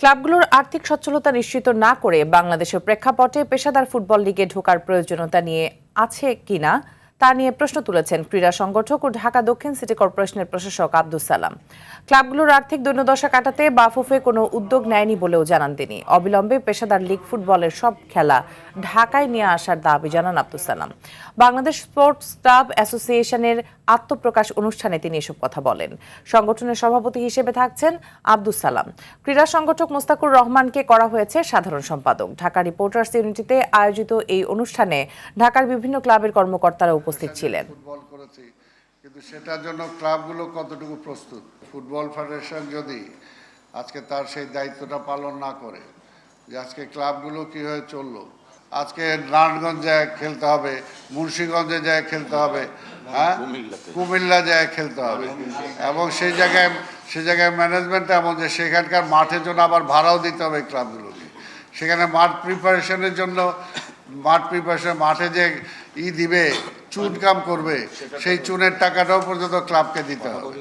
ক্লাবগুলোর আর্থিক সচ্ছলতা নিশ্চিত না করে বাংলাদেশের প্রেক্ষাপটে পেশাদার ফুটবল লিগে ঢোকার প্রয়োজনীয়তা নিয়ে আছে কিনা তা নিয়ে প্রশ্ন তুলেছেন ক্রীড়া সংগঠক ও ঢাকা দক্ষিণ সিটি কর্পোরেশনের প্রশাসক আব্দুস সালাম। ক্লাবগুলোর আর্থিক দৈন্যদশা কাটাতে বাফুফে কোনো উদ্যোগ নেয়নি বলেও জানান তিনি। অবিলম্বে পেশাদার লিগ ফুটবলের সব খেলা ঢাকায় নিয়ে আসার দাবি জানান আব্দুস সালাম। বাংলাদেশ স্পোর্টস ক্লাব অ্যাসোসিয়েশনের আত্মপ্রকাশ অনুষ্ঠানে তিনি এসব কথা বলেন। সংগঠনের সভাপতি হিসেবে থাকছেন আব্দুস সালাম। ক্রীড়া সংগঠক মোস্তাকুর রহমানকে করা হয়েছে সাধারণ সম্পাদক। ঢাকা রিপোর্টার্স ইউনিটিতে আয়োজিত এই অনুষ্ঠানে ঢাকার বিভিন্ন ক্লাবের কর্মকর্তারা উপস্থিত ছিলেন। কিন্তু সেটার জন্য ক্লাবগুলো কতটুকু প্রস্তুত? ফুটবল ফেডারেশন যদি আজকে তার সেই দায়িত্বটা পালন না করে, যে আজকে ক্লাবগুলো কীভাবে চললো, আজকে নারায়ণগঞ্জে খেলতে হবে, মুন্সিগঞ্জে যায় খেলতে হবে, হ্যাঁ, কুমিল্লা যায় খেলতে হবে, এবং সেই জায়গায় ম্যানেজমেন্ট এমন যে সেখানকার মাঠের জন্য আবার ভাড়াও দিতে হবে ক্লাবগুলোকে। সেখানে মাঠে যে দিবে, চুন কাম করবে, সেই চুনের টাকাটাও পর্যন্ত ক্লাবকে দিতে হবে।